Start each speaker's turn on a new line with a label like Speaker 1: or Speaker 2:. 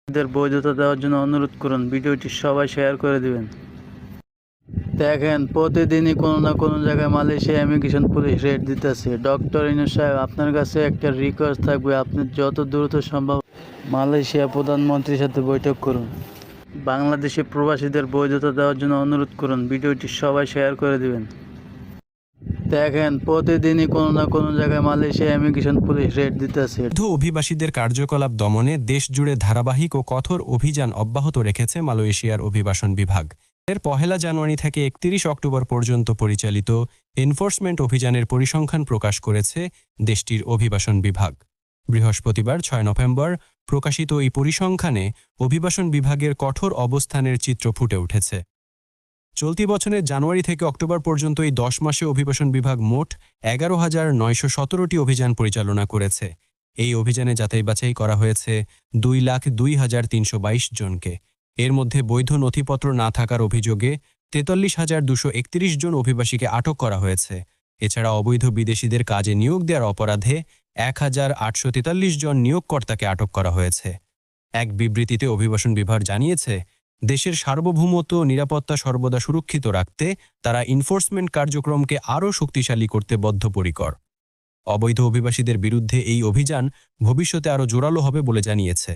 Speaker 1: এদের বৈধতা দেওয়ার জন্য অনুরোধ করুন। ভিডিওটি সবাই শেয়ার করে দিবেন। দেখেন, প্রতিদিনই কোনো না কোনো জায়গায় মালয়েশিয়া ইমিগ্রেশন পুলিশ রেড দিতেছে। ডক্টর ইউনূস সাহেব, আপনার কাছে একটা রিকোয়েস্ট থাকবে, আপনি যত দ্রুত সম্ভব মালয়েশিয়া প্রধানমন্ত্রীর সাথে বৈঠক করুন। বাংলাদেশি প্রবাসীদের বৈধতা দেওয়ার জন্য অনুরোধ করুন। ভিডিওটি সবাই শেয়ার করে দিবেন। দেখেন, প্রতিদিনই কোনো না কোনো জায়গায় মালয়েশিয়া ইমিগ্রেশন পুলিশ রেড দিতেছে।
Speaker 2: বৈধ অভিবাসীদের কার্যকলাপ দমনে দেশজুড়ে ধারাবাহিক ও কঠোর অভিযান অব্যাহত রেখেছে মালয়েশিয়ার অভিবাসন বিভাগ। এর 1 জানুয়ারি থেকে 31 অক্টোবর পর্যন্ত পরিচালিত এনফোর্সমেন্ট অভিযানের পরিসংখ্যান প্রকাশ করেছে দেশটির অভিবাসন বিভাগ। বৃহস্পতিবার 6 নভেম্বর প্রকাশিত এই পরিসংখ্যানে অভিবাসন বিভাগের কঠোর অবস্থানের চিত্র ফুটে উঠেছে। চলতি বছরের জানুয়ারি থেকে অক্টোবর পর্যন্ত এই 10 মাসে অভিবাসন বিভাগ মোট 11,917টি অভিযান পরিচালনা করেছে। এই অভিযানে যাচাই বাছাই করা হয়েছে 2,02,322 জনকে। এর মধ্যে বৈধ নথিপত্র না থাকার অভিযোগে 43,231 জন অভিবাসীকে আটক করা হয়েছে। এছাড়া অবৈধ বিদেশিদের কাজে নিয়োগ দেওয়ার অপরাধে 1,843 জন নিয়োগকর্তাকে আটক করা হয়েছে। এক বিবৃতিতে অভিবাসন বিভাগ জানিয়েছে, দেশের সার্বভৌমত্ব ও নিরাপত্তা সর্বদা সুরক্ষিত রাখতে তারা এনফোর্সমেন্ট কার্যক্রমকে আরও শক্তিশালী করতে বদ্ধপরিকর। অবৈধ অভিবাসীদের বিরুদ্ধে এই অভিযান ভবিষ্যতে আরও জোরালো হবে বলে জানিয়েছে।